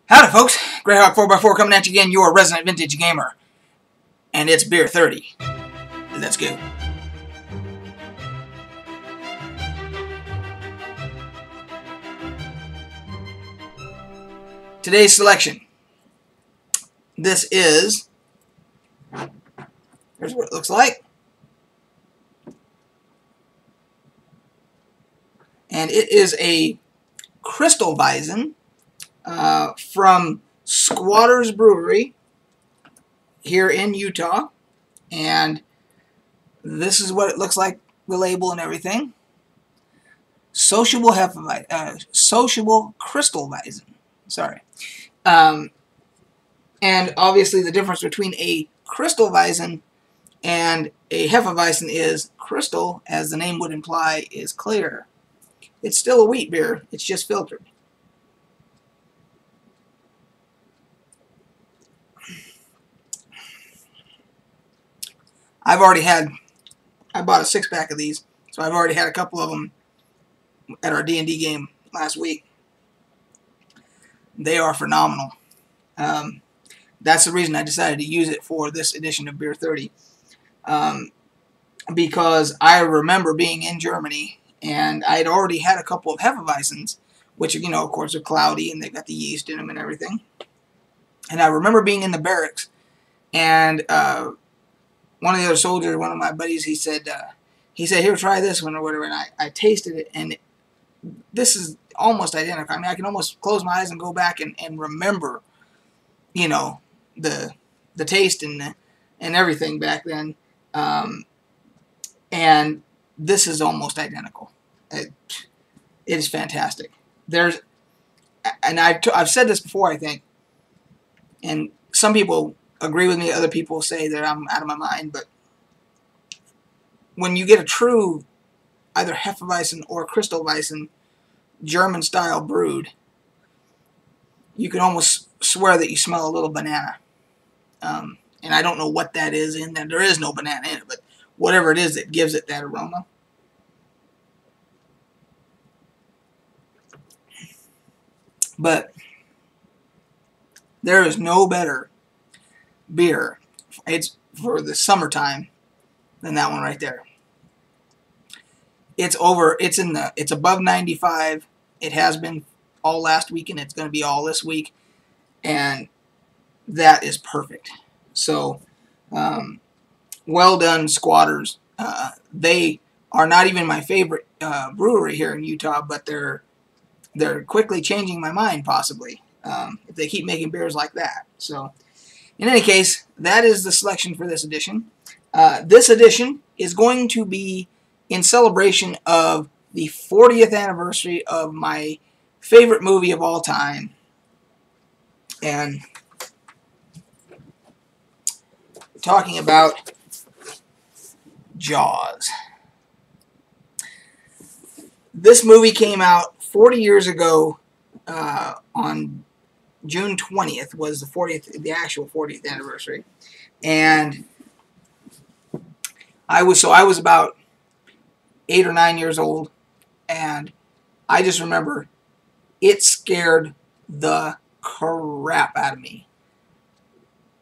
Howdy folks, Greyhawk 4x4 coming at you again, your resident vintage gamer. And it's Beer 30. Let's go. Today's selection. This is, here's what it looks like. And it is a Krystalweizen from Squatters Brewery here in Utah, and this is what it looks like, the label and everything. Sociable Krystalweizen. Sorry. And obviously the difference between a Krystalweizen and a Hefeweizen is crystal, as the name would imply, is clear. It's still a wheat beer, it's just filtered. I bought a 6-pack of these, so I've already had a couple of them at our D&D game last week. They are phenomenal. That's the reason I decided to use it for this edition of Beer 30. Because I remember being in Germany, and I had already had a couple of Hefeweizens, which, you know, of course, are cloudy, and they've got the yeast in them and everything. And I remember being in the barracks, and one of the other soldiers, one of my buddies, he said, here, try this one or whatever, and I tasted it, and this is almost identical. I mean, I can almost close my eyes and go back and remember, you know, the taste and everything back then, and this is almost identical. It is fantastic. And I've said this before, I think, and some people agree with me, other people say that I'm out of my mind, but when you get a true either Hefeweizen or Krystalweizen German style brewed, you can almost swear that you smell a little banana. And I don't know what that is in there. There is no banana in it, but whatever it is that gives it that aroma. But there is no better beer, it's for the summertime, than that one right there. It's above 95. It has been all last week, and it's going to be all this week, and that is perfect. So well done, Squatters. They are not even my favorite brewery here in Utah, but they're quickly changing my mind, possibly, if they keep making beers like that. So in any case, that is the selection for this edition. This edition is going to be in celebration of the 40th anniversary of my favorite movie of all time. And talking about Jaws. This movie came out 40 years ago on June 20th was the actual 40th anniversary, and I was about 8 or 9 years old, and I just remember it scared the crap out of me.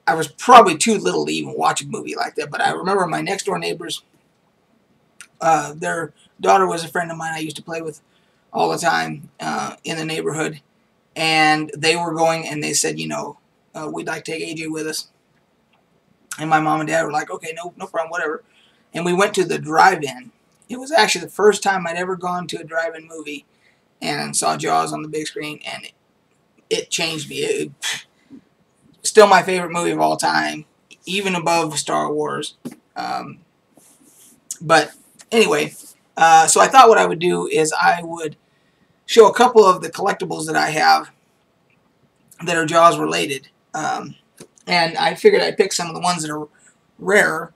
I was probably too little to even watch a movie like that, but I remember my next door neighbors, their daughter was a friend of mine I used to play with all the time in the neighborhood. And they were going, and they said, you know, we'd like to take AJ with us. And my mom and dad were like, okay, no problem, whatever. And we went to the drive-in. It was actually the first time I'd ever gone to a drive-in movie and saw Jaws on the big screen, and it changed me. Still my favorite movie of all time, even above Star Wars. But anyway, so I thought what I would do is I would show a couple of the collectibles that I have that are Jaws related. And I figured I'd pick some of the ones that are rarer.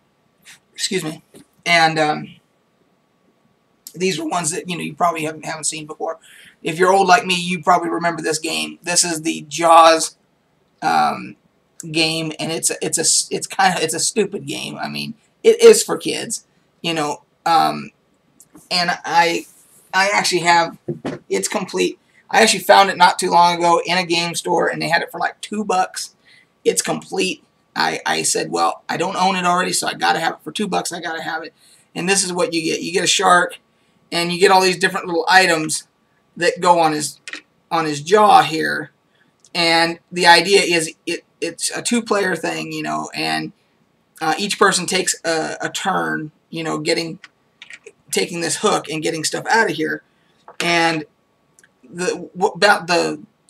Excuse me. And these are ones that, you know, you probably haven't seen before. If you're old like me, you probably remember this game. This is the Jaws game, and it's a stupid game. I mean, it is for kids, you know. And I actually have, it's complete. I actually found it not too long ago in a game store, and they had it for like $2. It's complete. I said, well, I don't own it already, so I got to have it for $2. I got to have it. And this is what you get. You get a shark, and you get all these different little items that go on his jaw here. And the idea is it's a two-player thing, you know, and each person takes a turn, you know, taking this hook and getting stuff out of here. And the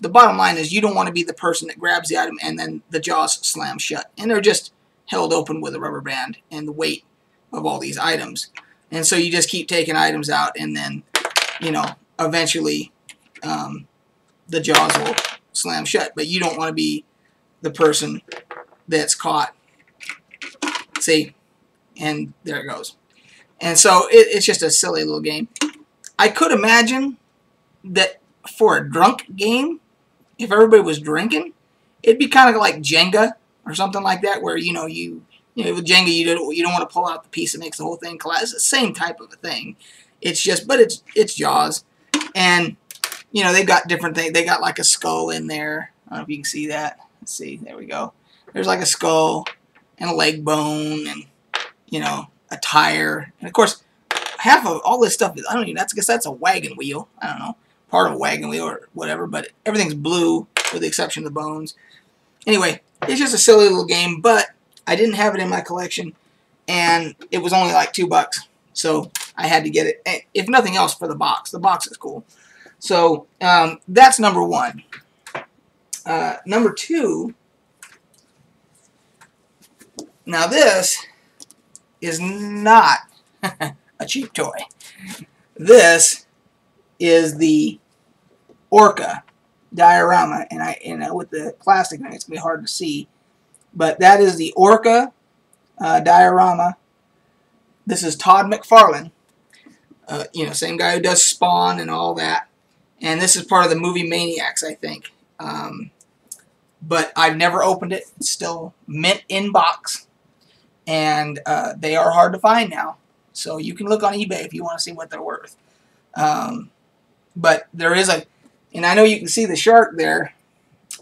bottom line is you don't want to be the person that grabs the item and then the jaws slam shut. And they're just held open with a rubber band and the weight of all these items. And so you just keep taking items out, and then, you know, eventually the jaws will slam shut. But you don't want to be the person that's caught. See? And there it goes. And so it's just a silly little game. I could imagine that for a drunk game, if everybody was drinking, it'd be kind of like Jenga or something like that, where, you know, with Jenga, you don't want to pull out the piece that makes the whole thing collapse. It's the same type of a thing. It's just, but it's Jaws. And, you know, they've got different things. They got like a skull in there. I don't know if you can see that. Let's see. There we go. There's like a skull and a leg bone and, you know, a tire. And, of course, half of all this stuff, I guess that's a wagon wheel. I don't know. Part of a wagon wheel or whatever. But everything's blue with the exception of the bones. Anyway, it's just a silly little game, but I didn't have it in my collection, and it was only like $2. So I had to get it, if nothing else, for the box. The box is cool. So that's number one. Number two, now this is not a cheap toy. This is the Orca Diorama, and with the plastic, it's going to be hard to see. But that is the Orca Diorama. This is Todd McFarlane. You know, same guy who does Spawn and all that. And this is part of the movie Maniacs, I think. But I've never opened it. It's still mint in box. And they are hard to find now. So you can look on eBay if you want to see what they're worth. But there is and I know you can see the shark there.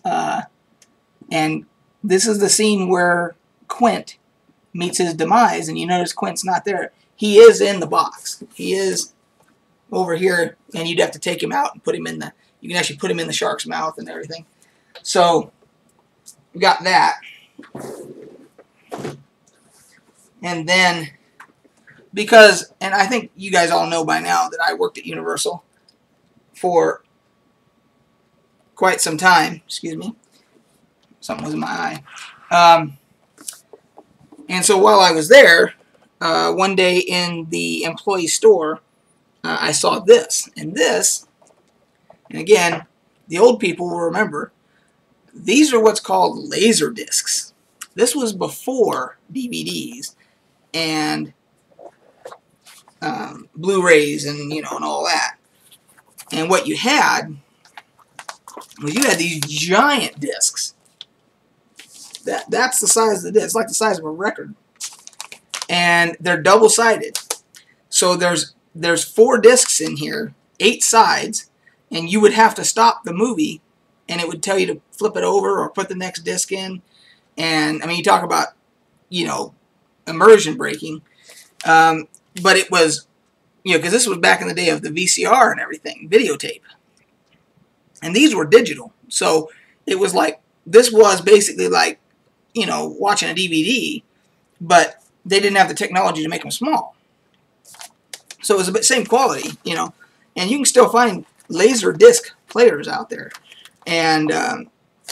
And this is the scene where Quint meets his demise, and you notice Quint's not there. He is in the box. He is over here, and you'd have to take him out and put him in the... You can actually put him in the shark's mouth and everything. So, we got that. And then, because... And I think you guys all know by now that I worked at Universal for quite some time. Excuse me. Something was in my eye. And so while I was there, one day in the employee store, I saw this. And this, and again, the old people will remember, these are what's called laser discs. This was before DVDs and Blu-rays and, you know, and all that. And what you had was you had these giant discs. That's the size of the disc. It's like the size of a record. And they're double-sided. So there's 4 discs in here, 8 sides, and you would have to stop the movie, and it would tell you to flip it over or put the next disc in. And, I mean, you talk about, you know, immersion breaking. But it was, you know, because this was back in the day of the VCR and everything, videotape. And these were digital. So it was like, this was basically like, you know, watching a DVD, but they didn't have the technology to make them small. So it was a bit same quality, you know, and you can still find laser disc players out there. And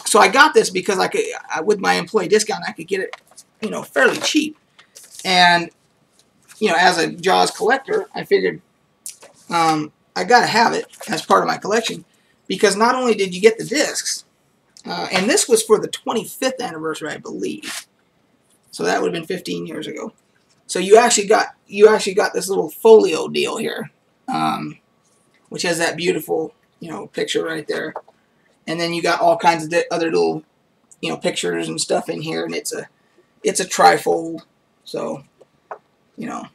so I got this because I could, with my employee discount, I could get it, you know, fairly cheap. And, you know, as a Jaws collector, I figured I got to have it as part of my collection, because not only did you get the discs, and this was for the 25th anniversary, I believe. So that would have been 15 years ago. So you actually got this little folio deal here, which has that beautiful, you know, picture right there. And then you got all kinds of other little, you know, pictures and stuff in here, and it's a trifold. So, you know,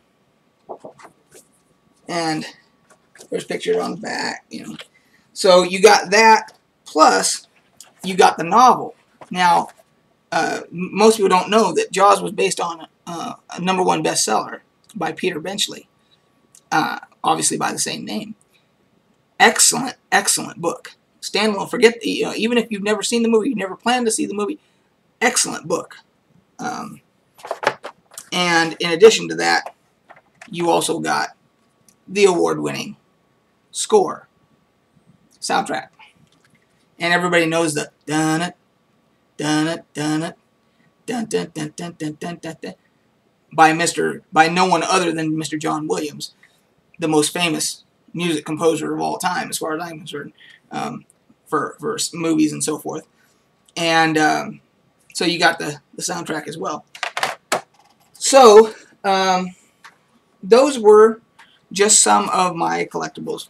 and there's pictures on the back, you know. So you got that, plus you got the novel. Now, most people don't know that Jaws was based on a #1 bestseller by Peter Benchley, obviously by the same name. Excellent, excellent book. Standalone. Forget even if you've never seen the movie, you never planned to see the movie. Excellent book. And in addition to that, you also got the award-winning score, soundtrack, and everybody knows the dun it, dun it, dun it, dun dun dun dun dun dun dun dun by no one other than Mr. John Williams, the most famous music composer of all time, as far as I'm concerned, for movies and so forth. And so you got the soundtrack as well. So those were just some of my collectibles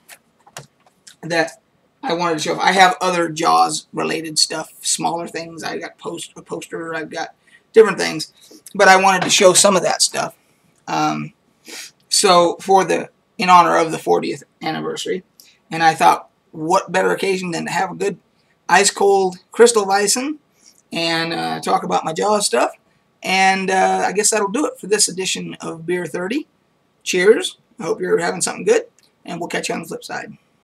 that I wanted to show. I have other Jaws related stuff, smaller things. I got a poster, I've got different things, but I wanted to show some of that stuff. So in honor of the 40th anniversary, and I thought, what better occasion than to have a good ice cold Krystalweizen and talk about my Jaws stuff. And I guess that'll do it for this edition of Beer 30. Cheers. I hope you're having something good, and we'll catch you on the flip side.